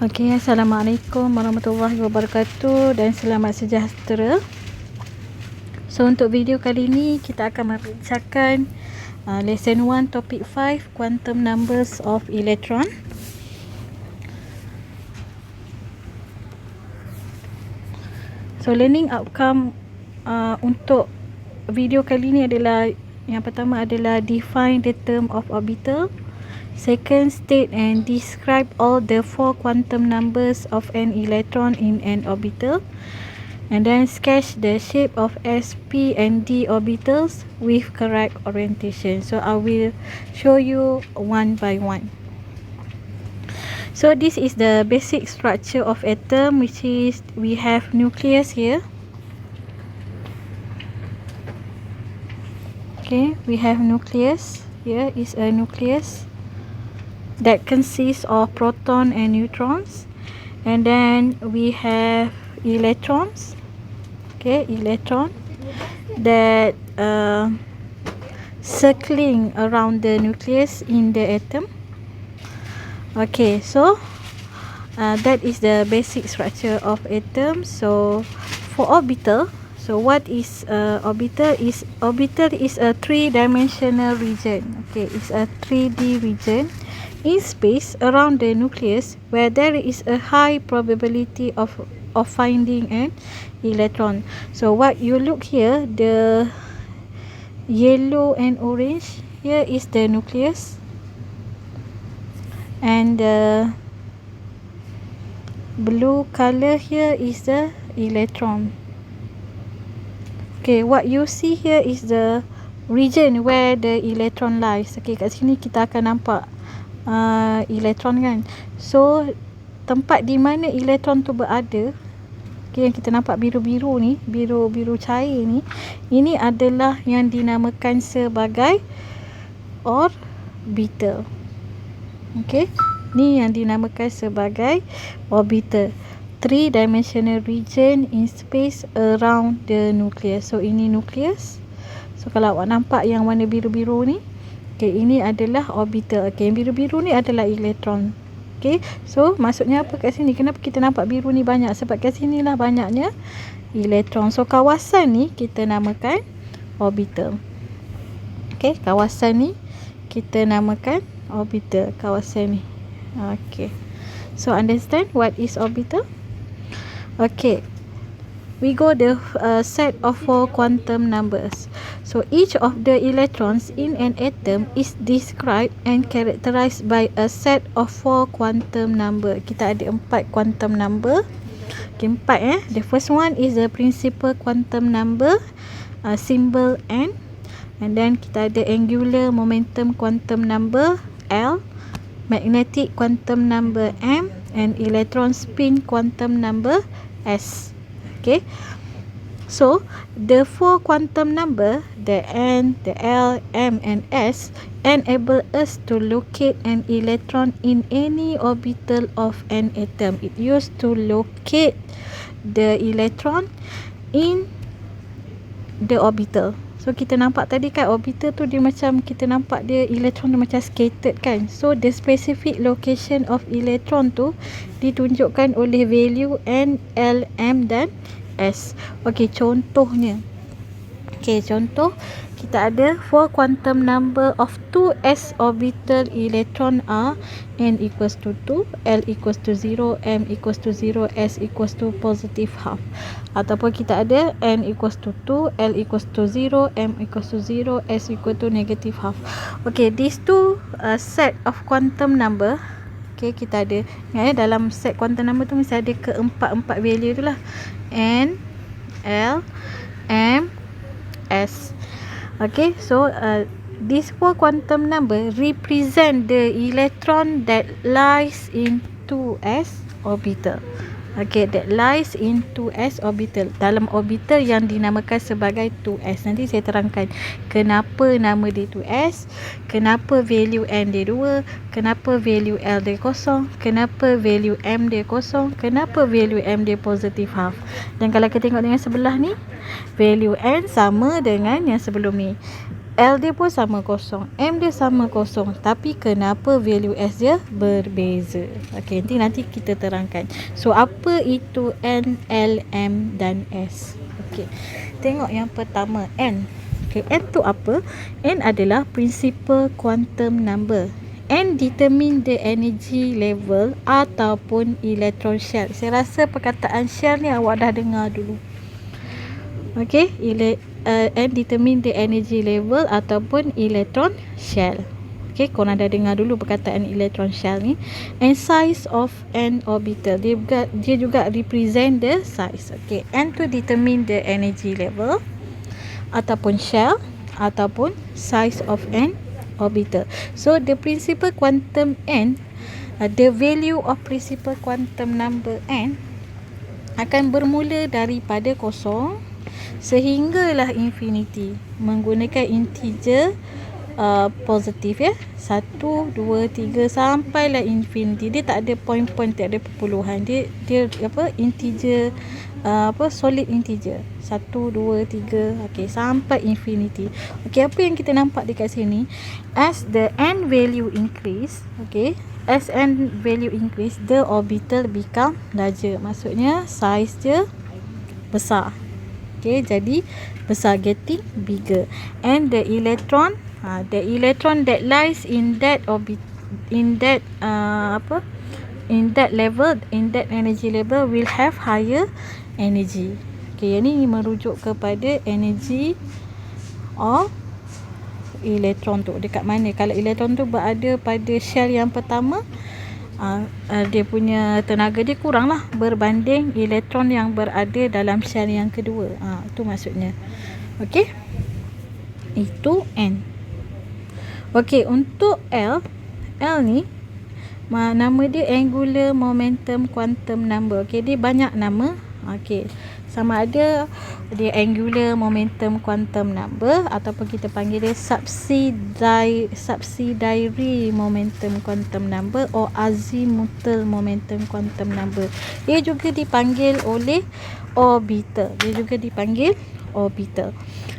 Okey, Assalamualaikum warahmatullahi wabarakatuh dan selamat sejahtera. So untuk video kali ini kita akan membincangkan lesson 1 topik 5 quantum numbers of electron. So learning outcome untuk video kali ini adalah, yang pertama adalah define the term of orbital. Second, state and describe all the 4 quantum numbers of an electron in an orbital. And then sketch the shape of s, p and d orbitals with correct orientation. So I will show you one by one. So this is the basic structure of atom, which is we have nucleus here. Okay, we have nucleus. Here is a nucleus that consists of proton and neutrons, and then we have electrons. Okay, electron that circling around the nucleus in the atom. Okay, so that is the basic structure of atom. So for orbital, so what is orbital? Orbital is a three-dimensional region. Okay, it's a 3D region in space around the nucleus where there is a high probability of finding an electron. So what you look here, the yellow and orange, here is the nucleus, and the blue color here is the electron. Okay, what you see here is the region where the electron lies. Okay, kat sini kita akan nampak elektron kan. So tempat di mana elektron tu berada, okay, yang kita nampak biru-biru ni, biru-biru cair ni, ini adalah yang dinamakan sebagai orbital. Okay, ni yang dinamakan sebagai orbital, three-dimensional region in space around the nucleus. So ini nucleus. So kalau awak nampak yang warna biru-biru ni, okay, ini adalah orbital. Okay, yang biru-biru ni adalah elektron. Okay, so maksudnya apa kat sini? Kenapa kita nampak biru ni banyak? Sebab kat sini lah banyaknya elektron. So kawasan ni kita namakan orbital. Okay, kawasan ni kita namakan orbital, kawasan ni. Okay, so understand what is orbital? Okay, we go the set of 4 quantum numbers. So each of the electrons in an atom is described and characterized by a set of 4 quantum number. Kita ada 4 quantum number. Okay, 4 The first one is the principal quantum number, symbol N. And then kita ada angular momentum quantum number L, magnetic quantum number M, and electron spin quantum number S. Okay, so the 4 quantum number, the N, the L, M and S, enable us to locate an electron in any orbital of an atom. It used to locate the electron in the orbital. So kita nampak tadi kan, orbital tu dia macam, kita nampak dia elektron dia macam scattered kan. So the specific location of electron tu ditunjukkan oleh value N, L, M dan S. Okay, contohnya. Okay, contoh kita ada 4 quantum number of 2s orbital electron are N equals to 2, L equals to 0, M equals to 0, S equals to positive half. Ataupun kita ada N equals to 2, L equals to 0, M equals to 0, S equals to negative half. Okay, these two set of quantum number, okay, kita ada dalam set quantum number tu mesti ada keempat-empat value tu lah, N, L, M, S. Okay, so these 4 quantum number represent the electron that lies in 2s orbital. Okay, that lies in 2s orbital, dalam orbital yang dinamakan sebagai 2s. Nanti saya terangkan kenapa nama dia 2s, kenapa value N dia 2, kenapa value L dia kosong, kenapa value M dia kosong, kenapa value M dia positive half. Dan kalau kita tengok dengan sebelah ni, value N sama dengan yang sebelum ni. L dia pun sama kosong, M dia sama kosong, tapi kenapa value S dia berbeza? Okey, nanti kita terangkan. So apa itu N, L, M dan S? Okey, tengok yang pertama, N. Okey, N tu apa? N adalah principal quantum number. N determine the energy level ataupun electron shell. Saya rasa perkataan shell ni awak dah dengar dulu. Okey, and determine the energy level ataupun electron shell. Okey, korang dah dengar dulu perkataan electron shell ni. And size of an orbital, dia juga represent the size. Okey, N to determine the energy level ataupun shell ataupun size of an orbital. So the principal quantum N, the value of principal quantum number N akan bermula daripada kosong sehinggalah infinity menggunakan integer positif, ya. 1, 2, 3 sampailah infinity. Dia tak ada point-point, tak ada perpuluhan. Dia integer, solid integer. 1, 2, 3, okey, sampai infinity. Okey, apa yang kita nampak dekat sini, as the n value increase, okey, as n value increase, the orbital become larger. Maksudnya size dia besar. Okay, jadi besar, getting bigger. And the electron that lies in that orbit, in that energy level will have higher energy. Okay, yang ni merujuk kepada energy of elektron tu dekat mana. Kalau elektron tu berada pada shell yang pertama, dia punya tenaga dia kurang lah berbanding elektron yang berada dalam shell yang kedua. Itu maksudnya. Okey, itu N. Okey, untuk L ni nama dia angular momentum quantum number. Okey, dia banyak nama. Okey, sama ada dia angular momentum quantum number ataupun kita panggil dia subsidiary momentum quantum number or azimuthal momentum quantum number. Dia juga dipanggil oleh orbital.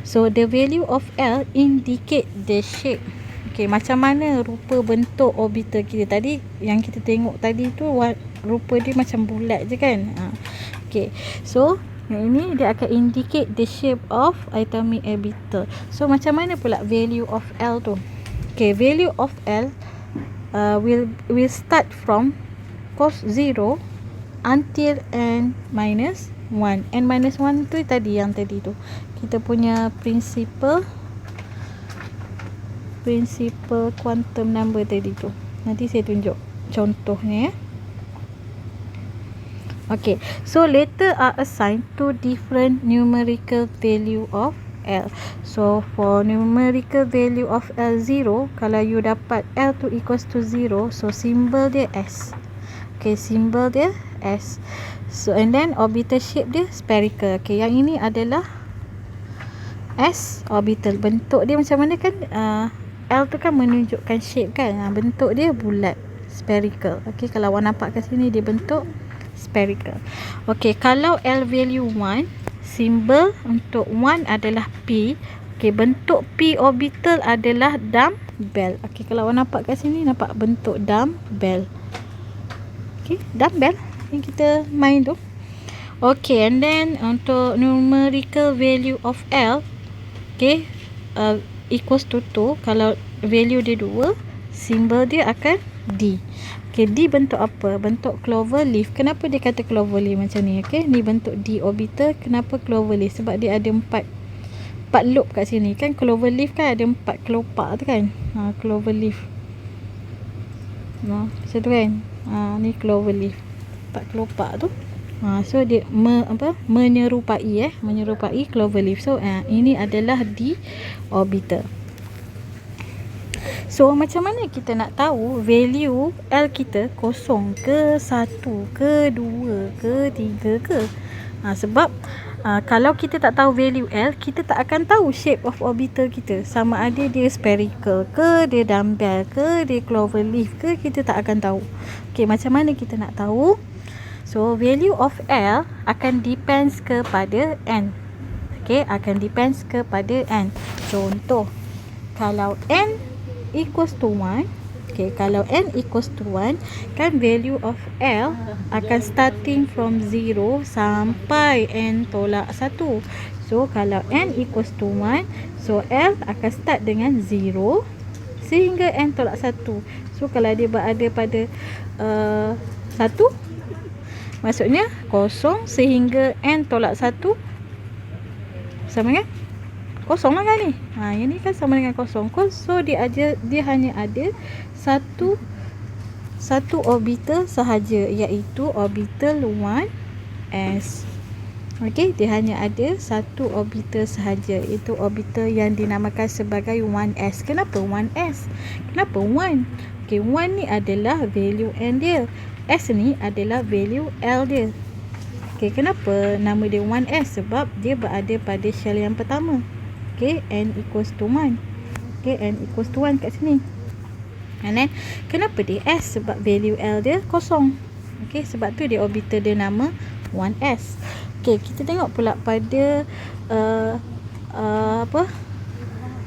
So the value of L indicate the shape. Okey, macam mana rupa bentuk orbital kita tadi yang kita tengok tadi tu, rupa dia macam bulat je kan. Okey, so yang ini dia akan indicate the shape of atomic orbital. So macam mana pula value of L tu? Okay, value of L will start from cos 0 until n minus 1. N minus 1 tu yang tadi tu, kita punya principal quantum number tadi tu. Nanti saya tunjuk contohnya, ya. Okay, so letter are assigned to different numerical value of L. So for numerical value of L0, kalau you dapat L tu equals to 0, so symbol dia S. Okay, symbol dia S. So and then orbital shape dia spherical. Okay, yang ini adalah S orbital. Bentuk dia macam mana kan? L tu kan menunjukkan shape kan. Bentuk dia bulat, spherical. Okay, kalau awak nampak kat sini dia bentuk spherical. Okey, kalau L value 1, simbol untuk 1 adalah P. Okey, bentuk P orbital adalah dumbbell. Okey, kalau awak nampak kat sini, nampak bentuk dumbbell. Okey, dumbbell yang kita main tu. Okey, and then untuk numerical value of L, okey, equals to 2. Kalau value dia 2, simbol dia akan D. Okay, D bentuk apa? Bentuk clover leaf. Kenapa dia kata clover leaf macam ni? Okay, ni bentuk D orbital. Kenapa clover leaf? Sebab dia ada 4 loop kat sini. Kan clover leaf kan ada 4 kelopak tu kan. Clover leaf. Macam tu kan. Ni clover leaf. 4 kelopak tu. So dia menyerupai clover leaf. So ini adalah D orbital. So macam mana kita nak tahu value L kita kosong ke, 1 ke, 2 ke, 3 ke? Sebab kalau kita tak tahu value L, kita tak akan tahu shape of orbital kita. Sama ada dia spherical ke, dia dumbbell ke, dia clover leaf ke, kita tak akan tahu. Okay, macam mana kita nak tahu? So value of L akan depends kepada N. Okay, akan depends kepada N. Contoh, Kalau n equals to 1, okay, kalau n equals to 1, kan value of L akan starting from 0 sampai n tolak 1. So kalau n equals to 1, so L akan start dengan 0 sehingga n tolak 1. So kalau dia berada pada 1, maksudnya 0 sehingga n tolak 1 sama dengan kosong lah kan ni. Yang ni kan sama dengan kosong. So dia hanya ada satu orbital sahaja, iaitu orbital 1s. Okey, dia hanya ada satu orbital sahaja, iaitu orbital yang dinamakan sebagai 1s. Kenapa 1s? Kenapa 1? Okey, 1 ni adalah value n dia. S ni adalah value L dia. Okey, kenapa nama dia 1s? Sebab dia berada pada shell yang pertama. Okay, n equals to 1. Okay, n equals to 1 kat sini. And then, kenapa dia S? Sebab value L dia kosong. Okay, sebab tu dia orbital dia nama 1s. Okay, kita tengok pula pada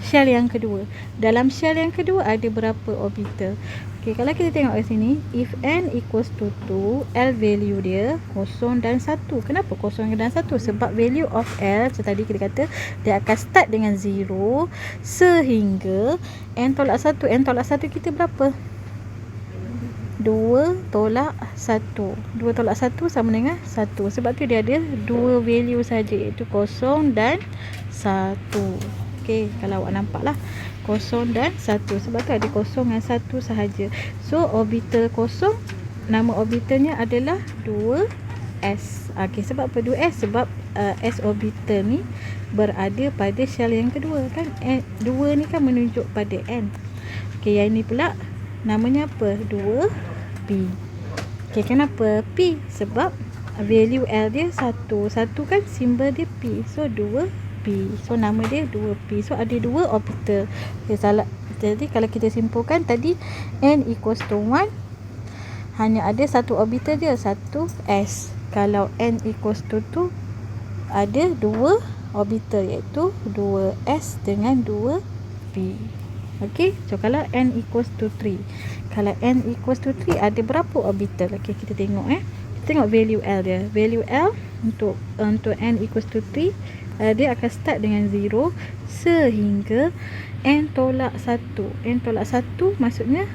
shell yang kedua. Dalam shell yang kedua ada berapa orbital? Okay, kalau kita tengok di sini, if n equals to 2, L value dia 0 dan 1. Kenapa 0 dan 1? Sebab value of L, macam tadi kita kata, dia akan start dengan 0 sehingga n tolak 1. N tolak 1 kita berapa? 2 tolak 1. 2 tolak 1 sama dengan 1. Sebab tu dia ada dua value saja, iaitu 0 dan 1. Okay, kalau awak nampak lah, 0 dan 1. Sebab tu ada 0 dan 1 sahaja. So orbital 0, nama orbitalnya adalah 2s. Okay, sebab apa 2s? Sebab s orbital ni berada pada shell yang kedua kan. 2 ni kan menunjuk pada n. Okay, yang ni pula namanya apa? 2p. Okay, kenapa p? Sebab value L dia 1. 1 kan simbol dia p. So 2p. So nama dia 2p. So ada dua orbital. Okay, salah. Jadi kalau kita simpulkan tadi, n equals to 1, hanya ada satu orbital dia, 1s. Kalau n equals to 2, ada dua orbital, iaitu 2s dengan 2p. Okay, so kalau n equals to 3, kalau n equals to 3 ada berapa orbital? Okay, kita tengok kita tengok value L dia. Value L untuk n equals to 3, dia akan start dengan 0 sehingga n tolak 1. N tolak 1 maksudnya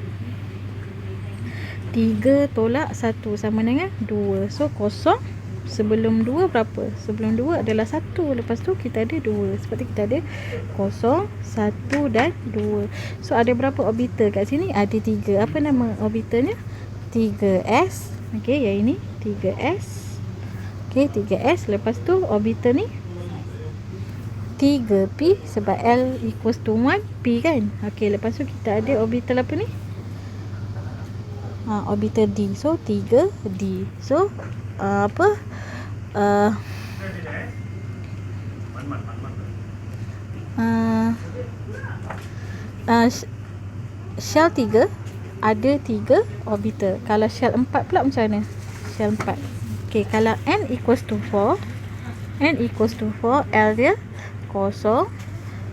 3 tolak 1 sama dengan 2. So 0 sebelum 2 berapa? Sebelum 2 adalah 1. Lepas tu kita ada 2. Seperti kita ada 0, 1 dan 2. So ada berapa orbital kat sini? Ada 3. Apa nama orbitalnya? 3s. Okay, yang ini 3s. Okay, 3s. Lepas tu orbital ni 3p, sebab L equals to 1, p kan. Okay, lepas tu kita ada orbital apa ni? Orbital D. So 3d. So shell 3 ada 3 orbital. Kalau shell 4 pula macam mana? Shell 4. Okay, kalau n equals to 4, L dia 0,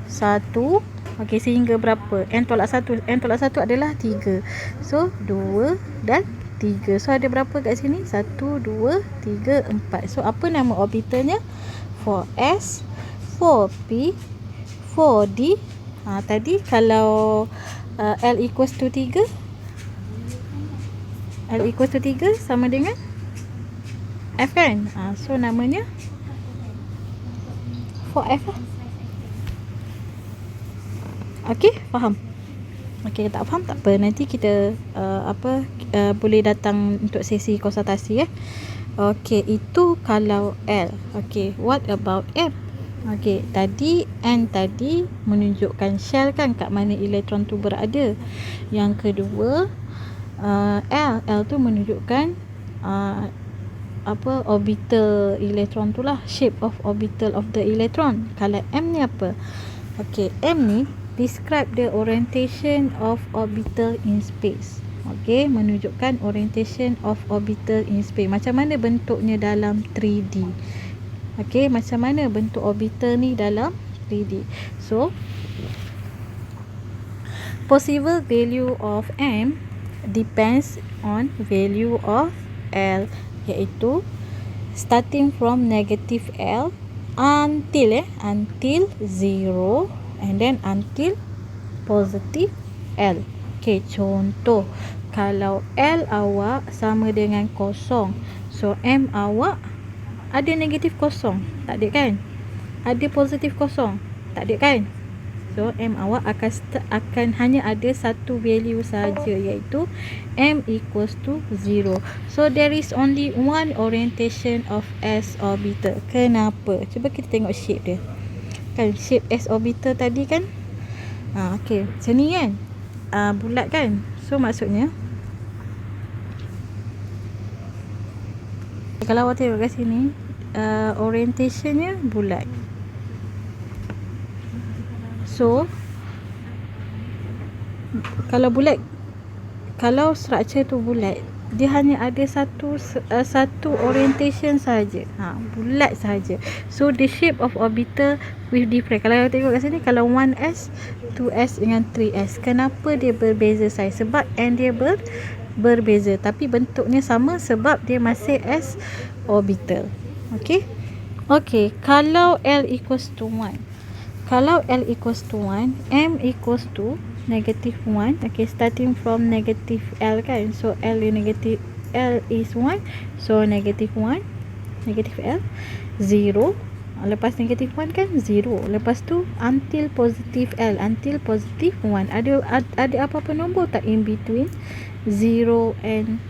1. Okey, sehingga berapa? N tolak 1. N tolak 1 adalah 3. So 2 dan 3. So ada berapa kat sini? 1, 2, 3, 4. So apa nama orbitalnya? 4s, 4p, 4d. Tadi kalau L equals to 3, L equals to 3 sama dengan F kan? So namanya 4F lah. Okey, faham? Okey, tak faham tak apa. Nanti kita boleh datang untuk sesi konsultasi Okey, itu kalau L. Okey, what about M? Okey, tadi N tadi menunjukkan shell kan, kat mana elektron tu berada. Yang kedua L tu menunjukkan orbital elektron tu lah, shape of orbital of the electron. Kalau M ni apa? Okey, M ni describe the orientation of orbital in space. Okey, menunjukkan orientation of orbital in space. Macam mana bentuknya dalam 3D. Okey, macam mana bentuk orbital ni dalam 3D. So possible value of M depends on value of L, iaitu starting from negative L until 0 and then until positive L. Okay, contoh kalau L awak sama dengan kosong, so M awak ada negatif kosong, tak ada kan? Ada positif kosong, tak ada kan? So M awak akan hanya ada satu value saja, iaitu M equals to 0. So there is only one orientation of S orbital. Kenapa? Cuba kita tengok shape dia. Kan shape S orbital tadi kan? Okey, macam ni kan? Bulat kan? So maksudnya kalau awak tengok kat sini, orientationnya bulat. So kalau bulat, kalau structure tu bulat, dia hanya ada satu orientation saja, bulat saja. So the shape of orbital with different. Kalau tengok kat sini, kalau 1s, 2s dengan 3s, kenapa dia berbeza saiz? Sebab n dia berbeza, tapi bentuknya sama sebab dia masih S orbital. Okey. Okey, kalau L equals to 1, kalau L equals to 1, M equals to negative 1. Okay, starting from negative L kan. So L is 1. So negative 1, negative L, 0. Lepas negative 1 kan 0. Lepas tu until positive L, until positive 1. Ada apa-apa nombor tak in between 0 and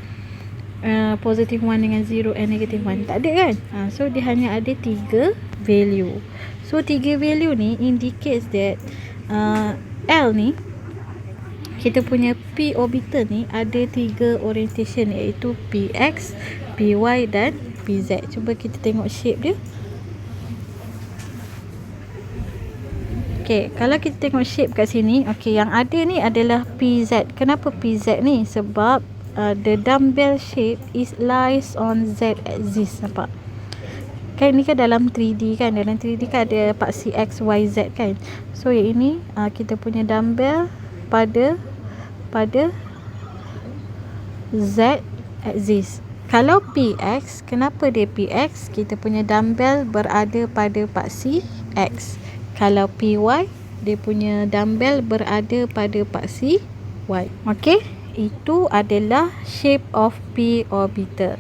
positive 1 dengan 0 and negative 1? Tak ada kan? So dia hanya ada 3 value. So 3 value ni indicates that L ni, kita punya P orbital ni ada 3 orientation, iaitu PX, PY dan PZ. Cuba kita tengok shape dia. Okay, kalau kita tengok shape kat sini, okay, yang ada ni adalah PZ. Kenapa PZ ni? Sebab the dumbbell shape lies on Z axis. Nampak? Kan ni kan dalam 3D kan. Dalam 3D kan ada paksi X, Y, Z kan. So yang ini kita punya dumbbell pada Z axis. Kalau PX, kenapa dia PX? Kita punya dumbbell berada pada paksi X. Kalau PY, dia punya dumbbell berada pada paksi Y. Okey, itu adalah shape of P orbital.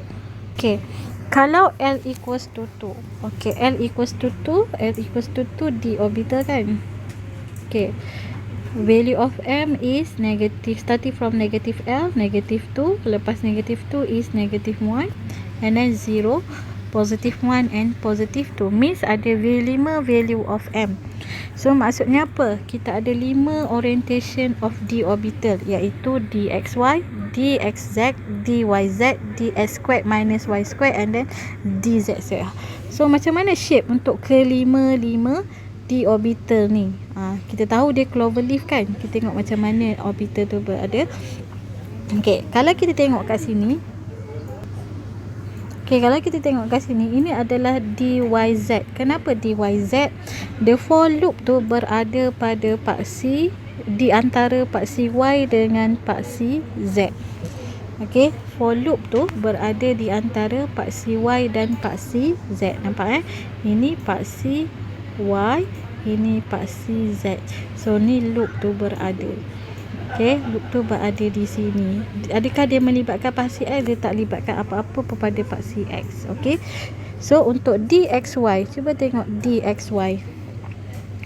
Okey, kalau L equals to 2. Okey, L equals to 2, L equals to 2 D orbital kan. Okey, value of M is negative, starting from negative L, negative 2. Lepas negative 2 is negative 1. And then 0, positive 1 and positive 2. Means ada 5 value of M. So maksudnya apa? Kita ada 5 orientation of D orbital, iaitu DXY, DXZ, DYZ, DS squared minus Y squared and then DZ. So macam mana shape untuk kelima-lima D orbital ni? Kita tahu dia cloverleaf kan. Kita tengok macam mana orbital tu berada. Okey, kalau kita tengok kat sini, kalau kita tengok kat sini, ini adalah DYZ. Kenapa DYZ? The for loop tu berada pada paksi, di antara paksi Y dengan paksi Z. Okey, for loop tu berada di antara paksi Y dan paksi Z. Nampak Ini paksi Y, ini paksi Z. So ni loop tu berada. Okey, loop tu berada di sini. Adakah dia melibatkan paksi X? Dia tak libatkan apa-apa pada paksi X. Okey. So untuk DXY, cuba tengok DXY.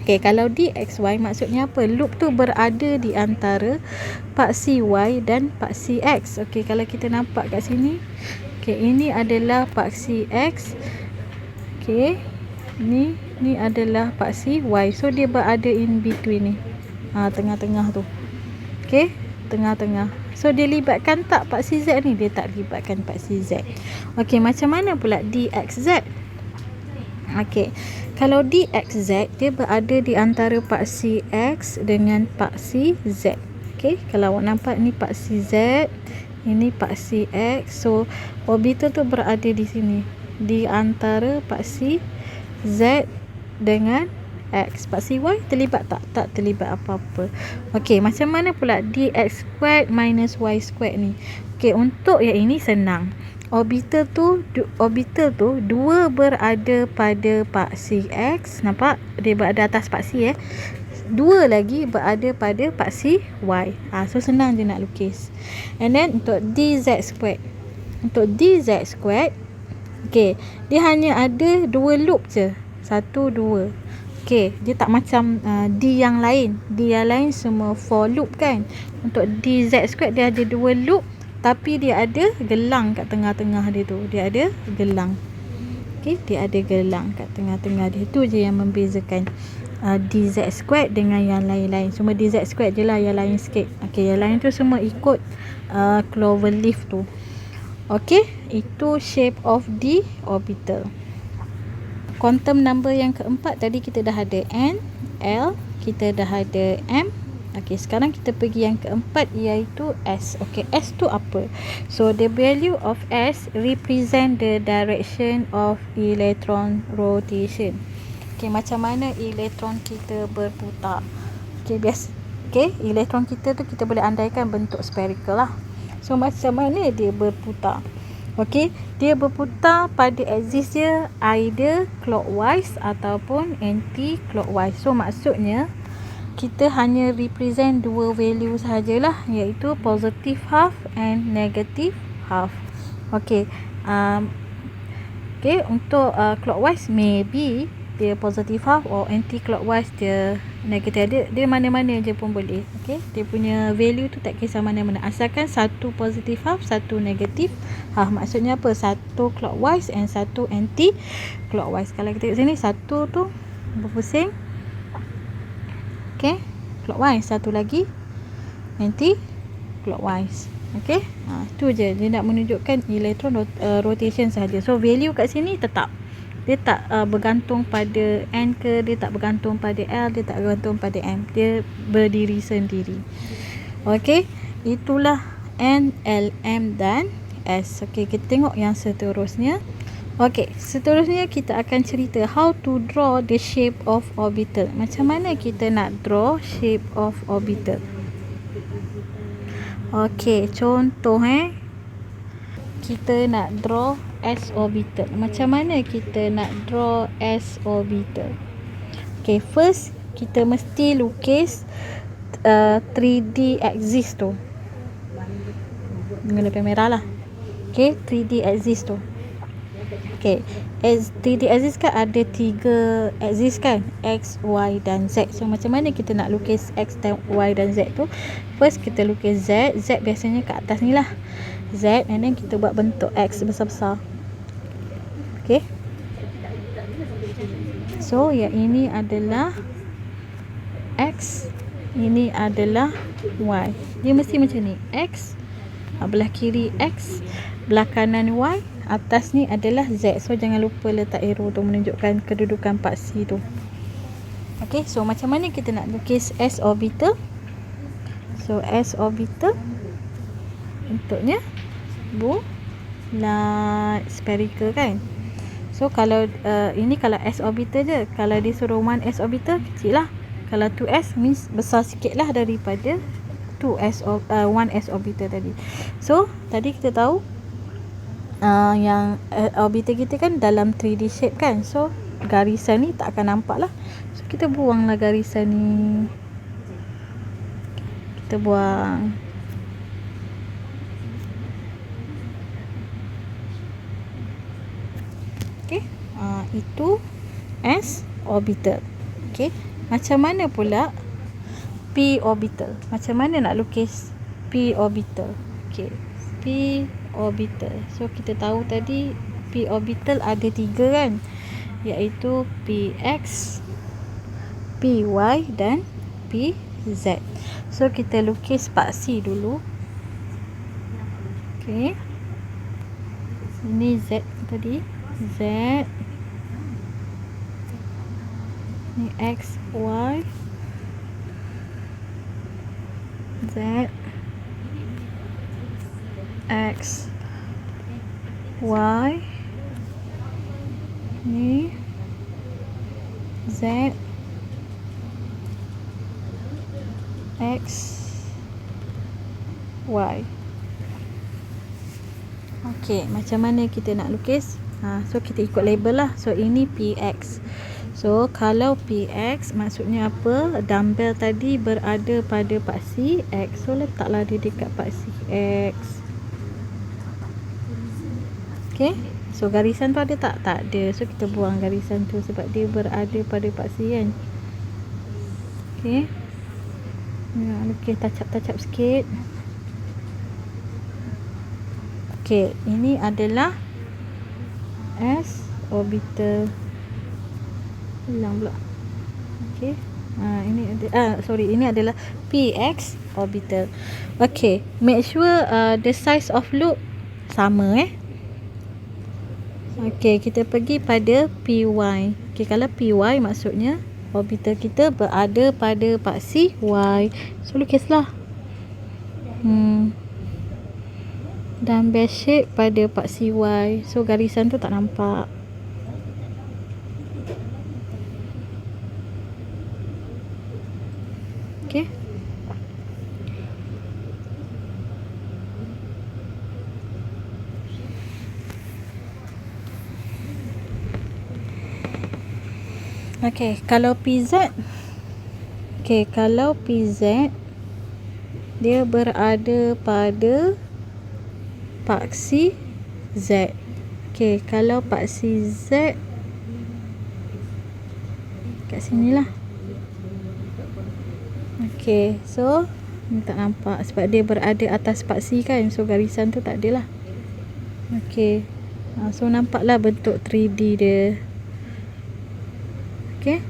Okey, kalau DXY maksudnya apa? Loop tu berada di antara paksi Y dan paksi X. Okey, kalau kita nampak kat sini. Okey, ini adalah paksi X. Okey. Ni adalah paksi Y. So dia berada in between ni. Tengah-tengah tu. Okey, tengah-tengah. So dia libatkan tak paksi Z ni? Dia tak libatkan paksi Z. Okey, macam mana pula DXZ? Okey, kalau DXZ, dia berada di antara paksi X dengan paksi Z. Okey, kalau awak nampak ni paksi Z, ini paksi X. So orbital tu berada di sini, di antara paksi Z dengan X. Spaksi Y terlibat tak? Tak terlibat apa-apa. Okey, macam mana pula dx squared minus y squared ni? Okey, untuk yang ini senang. Orbital tu dua berada pada paksi X. Nampak? Dia berada atas paksi dua lagi berada pada paksi Y. So senang je nak lukis. And then untuk dz squared. Untuk dz squared, okey, dia hanya ada dua loop je. 1, 2. Okey, dia tak macam D yang lain. D yang lain semua for loop kan. Untuk dz squared dia ada dua loop, tapi dia ada gelang kat tengah-tengah dia tu. Dia ada gelang. Okey, dia ada gelang kat tengah-tengah dia. Tu je yang membezakan dz squared dengan yang lain-lain. Cuma dz squared je lah yang lain sikit. Okey, yang lain tu semua ikut clover leaf tu. Okey, itu shape of the orbital. Quantum number yang keempat tadi kita dah ada N, L, kita dah ada M. Okey, sekarang kita pergi yang keempat iaitu S. Okey, S tu apa? So the value of S represent the direction of electron rotation. Okey, macam mana elektron kita berputar? Okey, elektron kita tu kita boleh andaikan bentuk spherical lah. So macam mana dia berputar? Okey, dia berputar pada axis dia either clockwise ataupun anti-clockwise. So maksudnya kita hanya represent dua value sahajalah, iaitu positive half and negative half. Okey, untuk clockwise maybe dia positive half, or anti-clockwise dia negative. Dia mana-mana je pun boleh. Okey, dia punya value tu tak kisah mana-mana, asalkan satu positive half, satu negative half. Maksudnya apa? Satu clockwise and satu anti-clockwise. Kalau kita tengok sini, satu tu berpusing, okey, clockwise, satu lagi anti-clockwise. Okey, tu je dia nak menunjukkan elektron rotation sahaja. So value kat sini tetap. Dia tak bergantung pada N ke, dia tak bergantung pada L, dia tak bergantung pada M. Dia berdiri sendiri. Okey, itulah N, L, M dan S. Okey, kita tengok yang seterusnya. Okey, seterusnya kita akan cerita how to draw the shape of orbital. Macam mana kita nak draw shape of orbital? Okey, contoh kita nak draw S orbital. Macam mana kita nak draw S orbital? Okay, first kita mesti lukis 3D axis tu. Guna kamera lah. Okay, 3D axis tu. Okay, 3D axis kan ada 3 axis kan, X, Y dan Z. So macam mana kita nak lukis X dan Y dan Z tu? First kita lukis Z. Z biasanya kat atas ni lah, Z, and then kita buat bentuk X besar-besar. Okay, so yang ini adalah X, ini adalah Y. Dia mesti macam ni, X, belah kiri X, belah kanan Y, atas ni adalah Z. So jangan lupa letak arrow tu menunjukkan kedudukan paksi tu. Okay, so macam mana kita nak lukis S orbital? So S orbital bentuknya bulat spherical kan. So kalau ini kalau S orbital je. Kalau disuruh 1S orbital, kecil lah. Kalau 2S means besar sikit lah daripada 1S orbital tadi. So tadi kita tahu yang orbital kita kan dalam 3D shape kan. So garisan ni tak akan nampak lah. So kita buanglah garisan ni. Kita buang. Okay, itu S orbital. Okay, macam mana pula P orbital? Macam mana nak lukis P orbital? Okay, P orbital. So kita tahu tadi P orbital ada 3 kan, iaitu PX, PY dan PZ. So kita lukis paksi dulu. Okay, ini Z tadi, Z, ni X, Y, Z, X, Y, ni Z, X, Y. Okey, macam mana kita nak lukis? So kita ikut label lah. So ini PX. So kalau PX maksudnya apa? Dumbbell tadi berada pada paksi X. So letaklah dia dekat paksi X. Okey. So garisan tu ada tak? Tak ada. So kita buang garisan tu sebab dia berada pada paksi kan. Okey. Lukis touch-up sikit. Okey, ini adalah S orbital. Hilang pula. Okey. Ini adalah PX orbital. Okey, make sure the size of loop sama Okey, kita pergi pada PY. Okey, kalau PY maksudnya orbital kita berada pada paksi Y. So lukislah. Dumbbell shape pada paksi Y. So garisan tu tak nampak. Okey. Okey, kalau PZ. Okey, kalau PZ dia berada pada paksi Z. Okey, kalau paksi Z kat sinilah. Okey, so ni tak nampak sebab dia berada atas paksi kan. So garisan tu tak ada lah. Okey. So nampaklah bentuk 3D dia. Okey.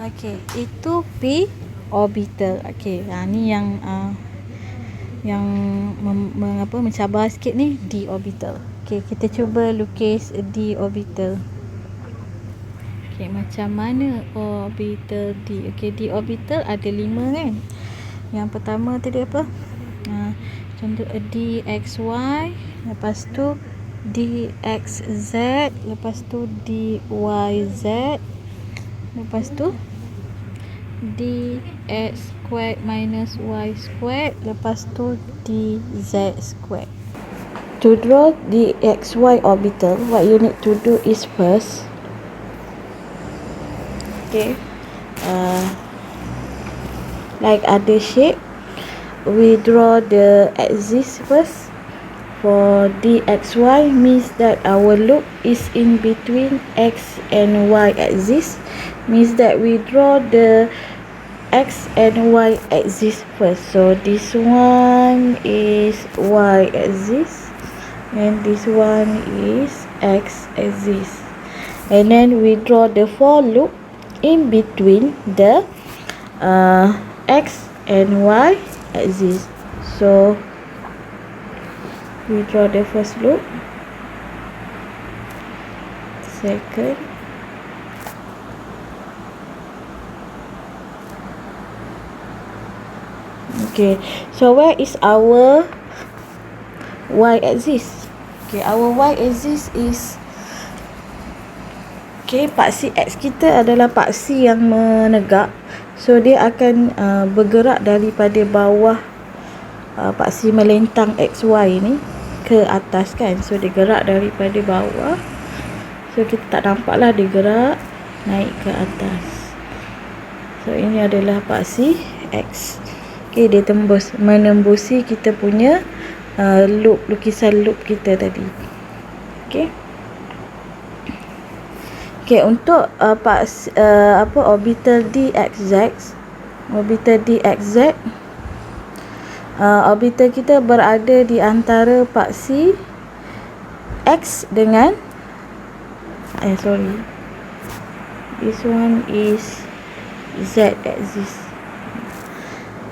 Okey, itu P orbital. Okey, ni yang mencabar sikit ni, D orbital. Okey, kita cuba lukis D orbital. Okey, macam mana orbital D? Okey, D orbital ada 5 kan. Yang pertama tadi apa? Contoh DXY, lepas tu DXZ, lepas tu DYZ, lepas tu dx squared minus y squared, lepas tu dz squared. To draw the xy orbital, what you need to do is first, like other shape, we draw the axis first. For dxy means that our loop is in between x and y axis, means that we draw the x and y axis first. So this one is y axis and this one is x axis, and then we draw the for loop in between the x and y axis. So we draw the first loop, second, okay. So where is our y axis? Okay, our y axis is, okay, paksi x kita adalah paksi yang menegak. So dia akan bergerak daripada bawah paksi melentang xy ni ke atas kan. So dia gerak daripada bawah, so kita tak nampak lah dia gerak naik ke atas. So ini adalah paksi x. Okay, dia menembusi kita punya lukisan loop kita tadi. Okay. Okay, untuk orbital dxz, orbital kita berada di antara paksi x dengan this one is z axis.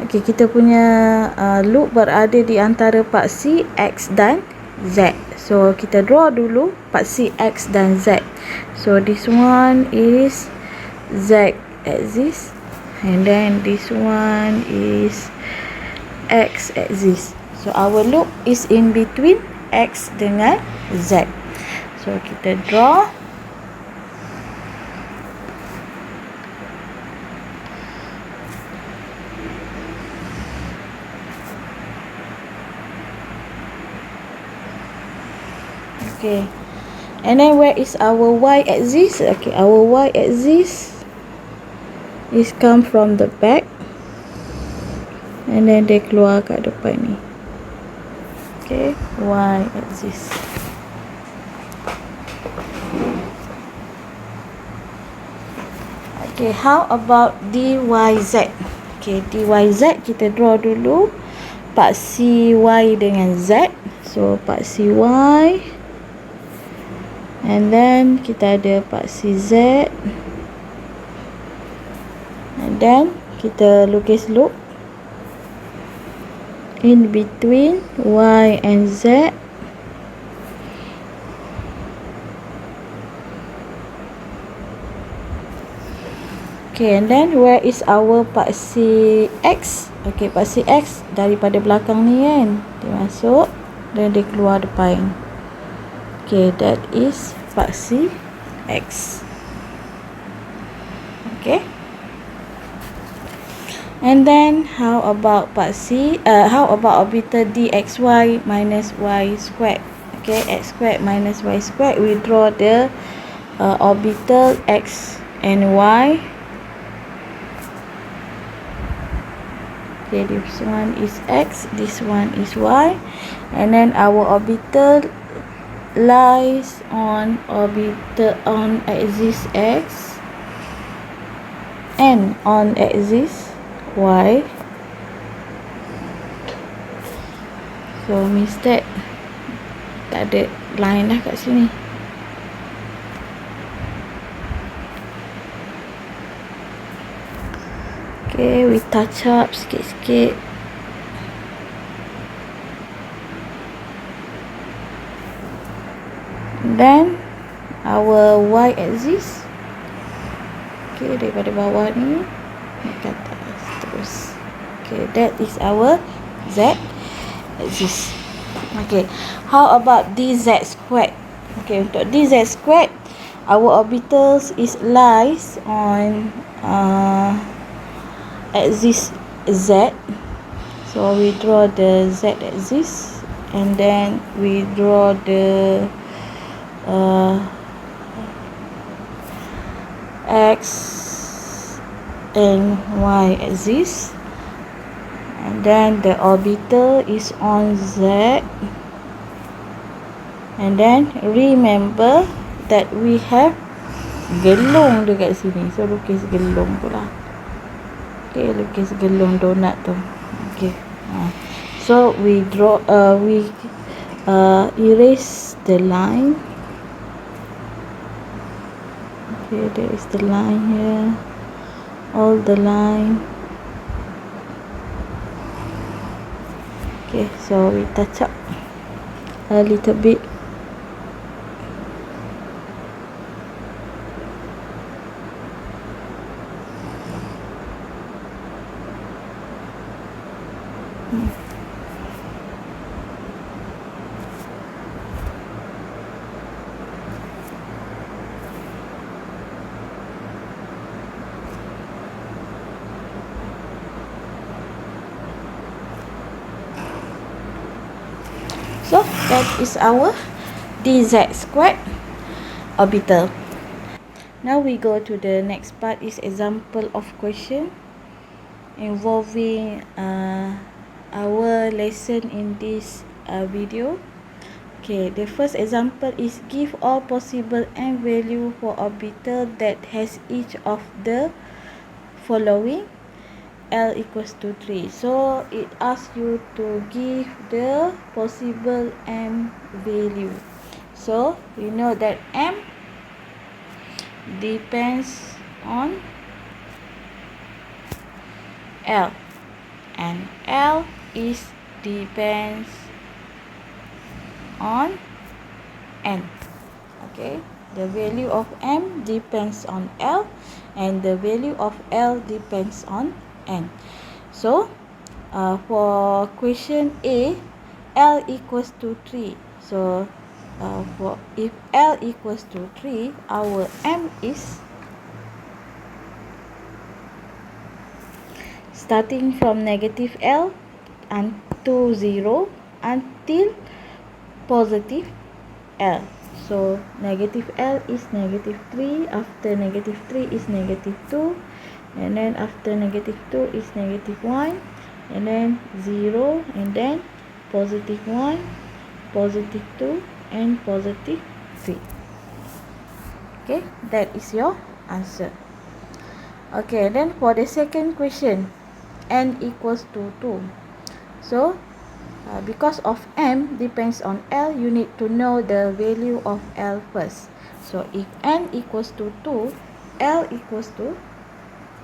Okay, kita punya loop berada di antara paksi x dan z. So kita draw dulu paksi x dan z. So this one is z axis, and then this one is x axis. So our loop is in between x dengan z. So kita draw. Okay, and then where is our y-axis? Okay, our y-axis is come from the back, and then dia keluar kat depan ni. Okay, y-axis. Okay, how about DYZ? Okay, DYZ kita draw dulu paksi Y dengan Z. So, paksi Y, and then kita ada paksi Z, and then kita lukis loop in between Y and Z. Okay, and then where is our paksi X? Okay, paksi X daripada belakang ni kan, dia masuk dan dia keluar depan. Okay, that is paksi X. Okay, and then how about orbital dxy minus y squared? Okay, x squared minus y squared, we draw the orbital x and y. Okay, this one is x, this one is y, and then our orbital lies on axis x and on axis y. So means that tak ada line lah kat sini. Okay, we touch up sikit-sikit. Then our y-axis, okay, daripada bawah ni ke atas terus. Okay, that is our z-axis. Okay, how about dz squared? Okay, untuk dz squared, our orbitals is lies on axis z. So we draw the z-axis, and then we draw the x and y axis, and then the orbital is on z, and then remember that we have gelung dekat sini, so lukis gelung pula. Okay, lukis gelung donat tu. Okay, so we draw erase the line. Okay, there is the line here, all the line. Okay, so we touch up a little bit. So that is our dz squared orbital. Now we go to the next part, is example of question involving our lesson in this video. Okay, the first example is give all possible m value for orbital that has each of the following. L equals to 3. So it asks you to give the possible m value. So we know that m depends on L, and L is depends on n. Okay, the value of m depends on L, and the value of L depends on n. So for question A, L equals to 3. So for if L equals to 3, our m is starting from negative L and to 0 until positive L. So negative L is negative 3, after negative 3 is negative 2, and then after negative 2 is negative 1, and then 0, and then positive 1, positive 2, and positive 3. Okay, that is your answer. Okay, then for the second question, n equals to 2. So because of m depends on L, you need to know the value of L first. So if n equals to 2, L equals to,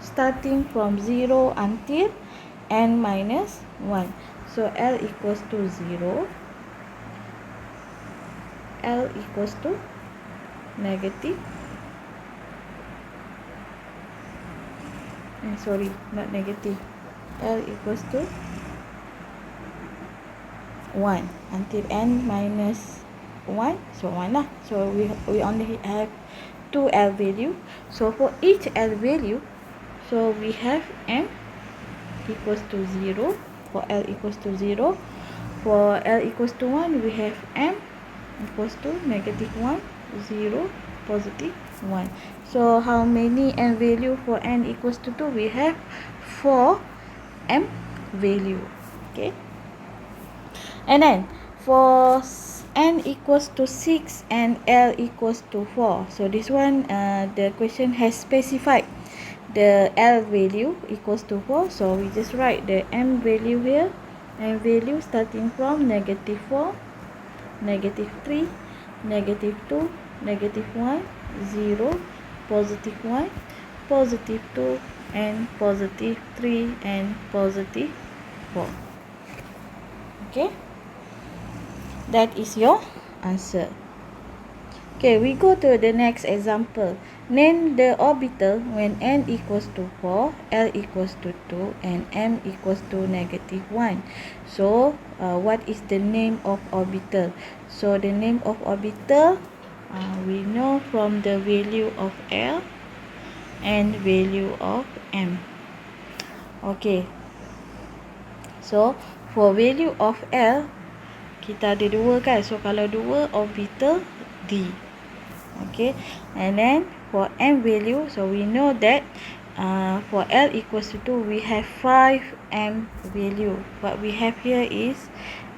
starting from 0 until n minus 1. So L equals to 0, L equals to negative, sorry, not negative, L equals to 1 until n minus 1, so 1 lah. So we only have 2 L value. So for each L value, so we have m equals to 0 for L equals to 0. For L equals to 1, we have m equals to negative 1, 0, positive 1. So how many m value for n equals to 2? We have 4 m value. Okay. And then for n equals to 6 and L equals to 4. So this one, the question has specified the L value equals to 4. So we just write the m value here. M value starting from negative 4, negative 3, negative 2, negative 1, 0, positive 1, positive 2, and positive 3, and positive 4. Okay, that is your answer. Okay, we go to the next example. Name the orbital when n equals to 4, L equals to 2, and m equals to negative 1. So, what is the name of orbital? So, the name of orbital, we know from the value of L and value of m. Okay. So, for value of L, kita ada 2 kan. So, kalau 2, orbital D. Okay, and then for m value, so we know that for L equals to 2, we have 5 m value. What we have here is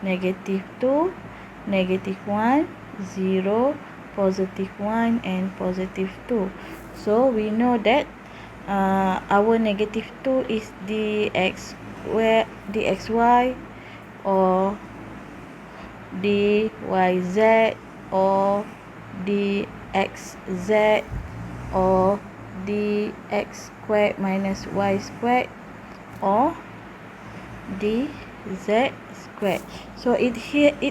negative 2, negative 1, 0, positive 1, and positive 2. So we know that our negative 2 is dxy or dyz or dxz or dx squared minus y squared or dz squared. So it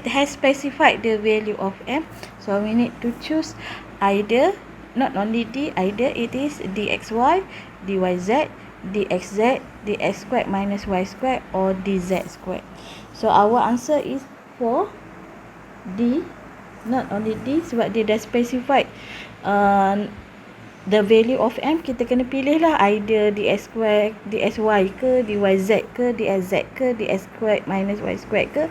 has specified the value of m. So we need to choose either, not only d, either it is dxy, dyz, dxz, dx squared minus y squared, or dz squared. So our answer is for D. Not only D, sebab dia dah specified the value of m, kita kena pilih lah either ds square, dsy ke, dyz ke, dsz ke, ds squared minus y squared ke,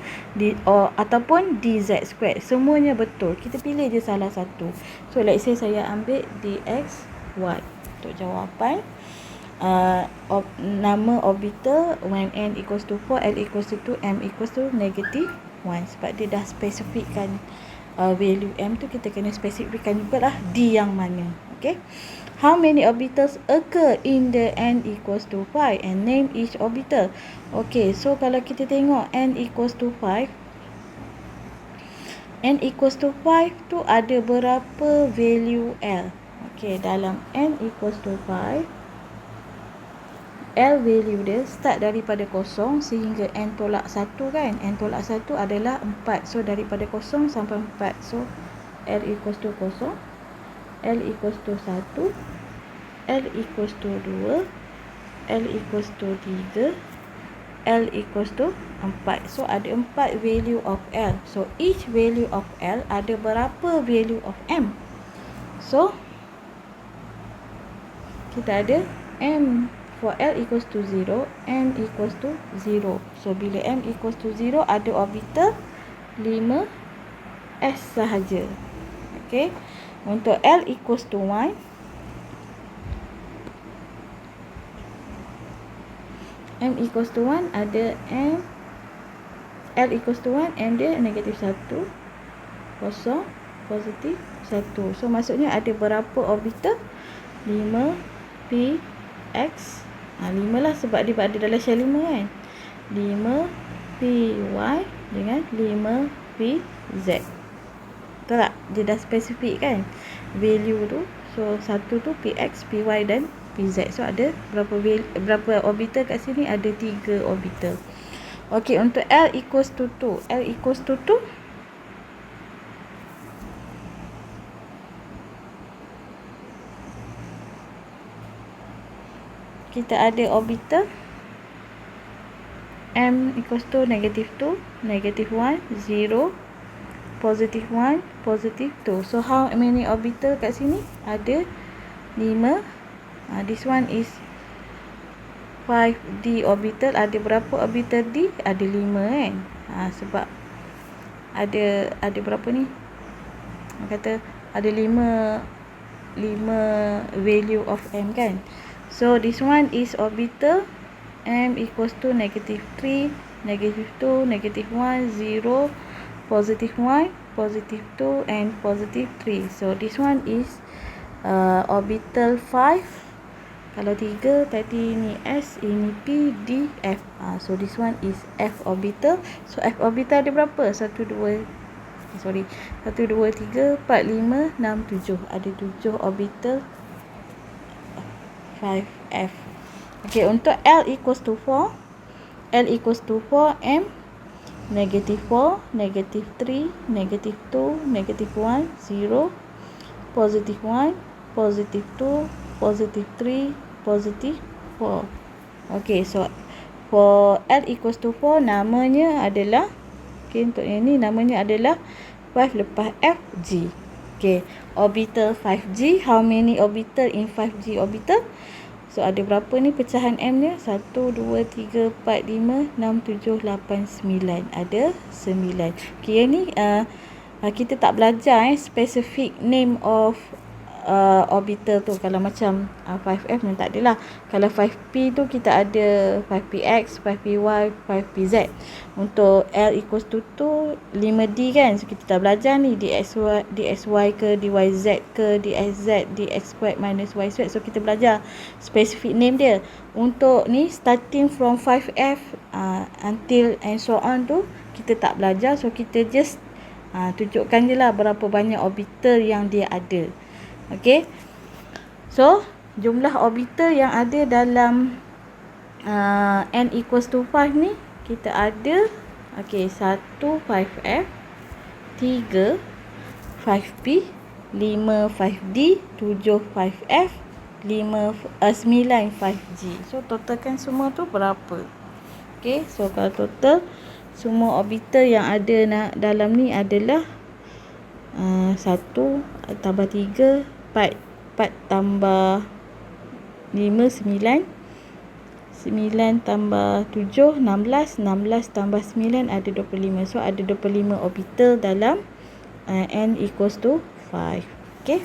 ataupun dz squared. Semuanya betul, kita pilih je salah satu. So let's say saya ambil dxy untuk jawapan nama orbital when n equals to 4, L equals to 2, m equals to negative 1. Sebab dia dah spesifikkan value m tu, kita kena spesifikkan juga lah d yang mana. Okay, how many orbitals occur in the n equals to 5 and name each orbital? Okay, so kalau kita tengok n equals to 5, n equals to 5 tu ada berapa value L? Okay, dalam n equals to 5, L value dia start daripada 0 sehingga n tolak 1 kan. N tolak 1 adalah 4. So daripada 0 sampai 4. So L equals to 0, L equals to 1, L equals to 2, L equals to 3, L equals to 4. So ada 4 value of L. So each value of L ada berapa value of M? So kita ada M for L equals to 0, M equals to 0. So bila M equals to 0, ada orbital 5 S sahaja. Okay. Untuk L equals to 1, M equals to 1 ada M, L equals to 1, M dia negatif 1, kosong, positif 1. So maksudnya ada berapa orbital? 5 P X. 5 lah sebab dia ada dalam shell 5 kan. 5 P Y dengan 5 P Z. Betul tak? Dia dah spesifik kan value tu. So satu tu PX, PY dan PZ. So ada berapa orbital kat sini? Ada 3 orbital. Okey, untuk L equals to 2. L equals to 2. Kita ada orbital M equals to negative 2, negative 1, 0, positive 1, positive 2. So how many orbital kat sini? Ada 5. This one is 5D orbital. Ada berapa orbital D? Ada 5 kan. Sebab ada berapa ni? Kata ada 5 value of M kan. So this one is orbital M equals to negative 3, negative 2, negative 1, 0, positive 1, positive 2 and positive 3. So this one is orbital 5. Kalau 3 tadi ni S, ini P, D, F. So this one is F orbital. So F orbital ada berapa? 1, 2, 3, 4, 5, 6, 7. Ada 7 orbital 5F. Okay, untuk L equals to 4. L equals to 4, M, negative 4, negative 3, negative 2, negative 1, 0, positive 1, positive 2, positive 3, positive 4. Okay, so for L equals to 4, namanya adalah, okay, untuk yang ni namanya adalah 5 lepas F, G. Okay, orbital 5G. How many orbital in 5G orbital? So ada berapa ni pecahan M dia? 1, 2, 3, 4, 5, 6, 7, 8, 9. Ada 9. Okay, yang ni kita tak belajar specific name of orbital tu. Kalau macam 5F ni tak adalah. Kalau 5P tu kita ada 5PX, 5PY, 5PZ. Untuk L equals to 2, 5D kan. So kita dah belajar ni DXY ke, DYZ ke, DXZ, DX2 minus YZ. So kita belajar specific name dia. Untuk ni starting from 5F until and so on tu kita tak belajar. So kita just tunjukkan je lah berapa banyak orbital yang dia ada. Okay, so jumlah orbital yang ada dalam N equals to 5 ni kita ada 1 5F, 3 5P, 5 5D, 7 5F, 9 5G. So totalkan semua tu berapa? Okay, so kalau total semua orbital yang ada dalam ni adalah 1 tambah 3, 4 tambah 5, 9 tambah 7, 16 tambah 9 ada 25. So ada 25 orbital dalam N equals to 5. Okay,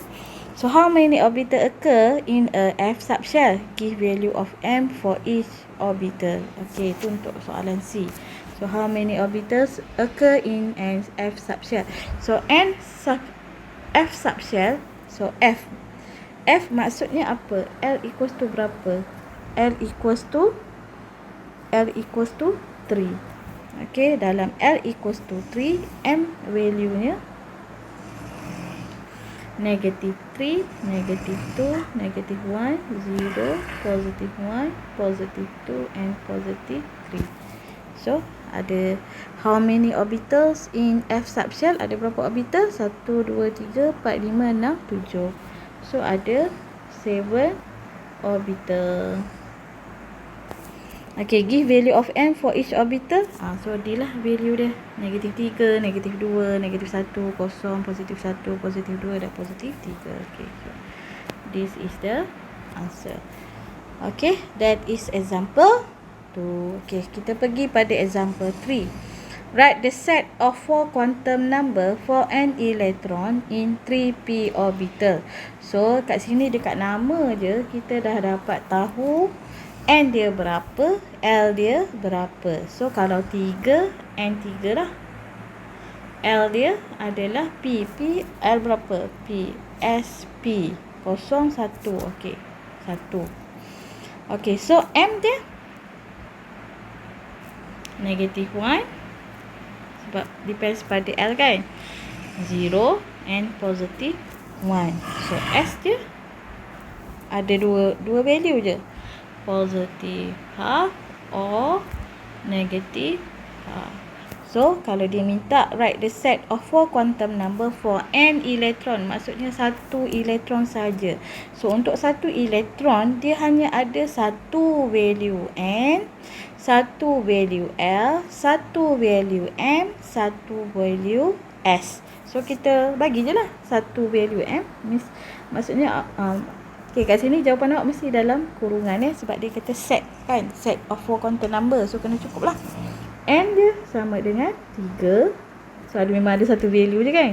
so how many orbital occur in a F subshell? Give value of M for each orbital. Okay, itu untuk soalan C. So how many orbitals occur in an F subshell? So F subshell. So F maksudnya apa? L equals to berapa? L equals to 3. Okay, dalam L equals to 3, M value nya negative 3, negative 2, negative 1, 0, positive 1, positive 2 and positive 3. So ada how many orbitals in F subshell? Ada berapa orbital? 1, 2, 3, 4, 5, 6, 7. So ada 7 orbital. Okay, give value of M for each orbital. So D lah value dia. Negatif 3, negatif 2, negatif 1, kosong, positif 1, positif 2 dan positif 3. Okay, so this is the answer. Okay, that is example 2. Okay, kita pergi pada example 3. Write the set of 4 quantum number for an electron in 3p orbital. So, kat sini dekat nama je, kita dah dapat tahu N dia berapa, L dia berapa. So, kalau 3, N 3 lah. L dia adalah P. P, L berapa? P, S, P. 0, 1. Okey, 1. Okey, so M dia negative 1. Sebab depends pada L kan. 0 and positive 1. So, S dia ada dua value je. Positive half or negative half. So, kalau dia minta write the set of 4 quantum number for an electron. Maksudnya satu elektron saja. So, untuk satu elektron, dia hanya ada satu value N, satu value L, satu value M, satu value S. So, kita bagi je lah satu value M. Maksudnya, okay, kat sini jawapan awak mesti dalam kurungan sebab dia kata set kan. Set of 4 quantum number. So, kena cukup lah. N dia sama dengan 3. So, memang ada satu value je kan.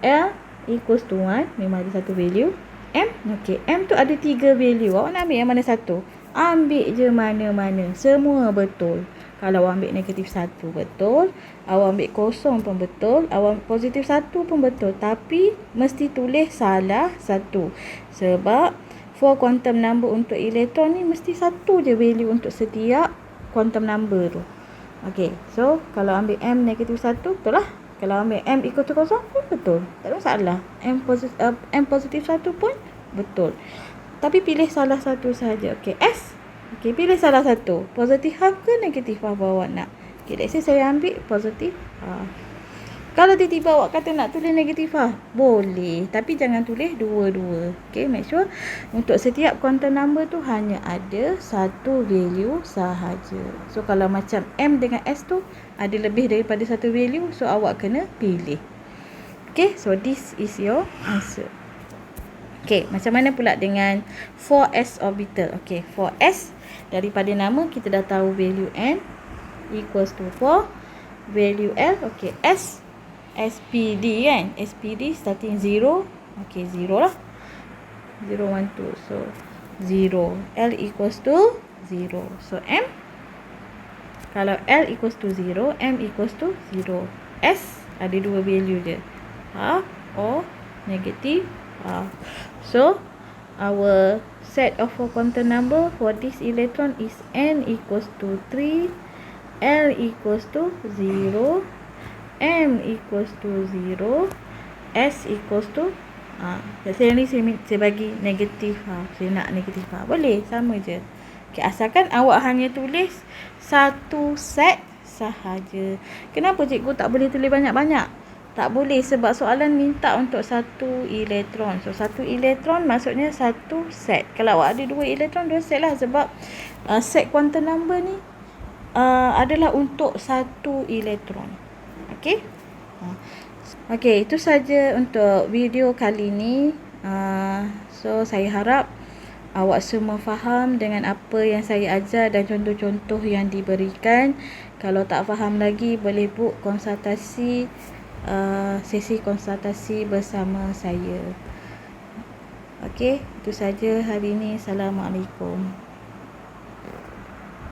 L equals to 1. Memang ada satu value. M, okay. M tu ada 3 value. Awak nak ambil yang mana satu? Ambil je mana-mana. Semua betul. Kalau awak ambil negatif 1 betul. Awak ambil kosong pun betul. Awak ambil positif 1 pun betul. Tapi, mesti tulis salah satu. Sebab, 4 quantum number untuk elektron ni mesti satu je value untuk setiap quantum number tu. Okay, so kalau ambil M negatif 1, betul lah. Kalau ambil M equal to 0 pun betul. Tak ada masalah. M positif 1 pun betul. Tapi pilih salah satu saja. Okay, S. Okay, pilih salah satu. Positif half ke negatif half awak nak? Okay, let's say saya ambil positif half. Kalau tiba-tiba awak kata nak tulis negatif half, boleh. Tapi jangan tulis dua-dua. Okay, make sure untuk setiap quantum number tu hanya ada satu value sahaja. So, kalau macam M dengan S tu ada lebih daripada satu value, so awak kena pilih. Okay, so this is your answer. Okay, macam mana pula dengan 4s orbital? Okay, 4s daripada nama kita dah tahu value N equals to 4. Value L, okay, S SPD kan. SPD starting 0. Okay, 0 lah. 0, 1, 2. So, 0. L equals to 0. So, M. Kalau L equals to 0, M equals to 0. S ada dua value je. Half or negative half. So, our set of 4 quantum number for this electron is N equals to 3. L equals to 0. M equals to 0. S equals to saya ni saya bagi negatif half. Saya nak negatif half. Boleh, sama je. Okay, asalkan awak hanya tulis satu set sahaja. Kenapa cikgu tak boleh tulis banyak-banyak? Tak boleh sebab soalan minta untuk satu elektron. So, satu elektron maksudnya satu set. Kalau awak ada 2 elektron, 2 set lah. Sebab set quantum number ni adalah untuk satu elektron. Okey. Okey, itu saja untuk video kali ini. So, saya harap awak semua faham dengan apa yang saya ajar dan contoh-contoh yang diberikan. Kalau tak faham lagi, boleh book konsultasi, sesi konsultasi bersama saya. Okey, itu saja hari ini. Assalamualaikum.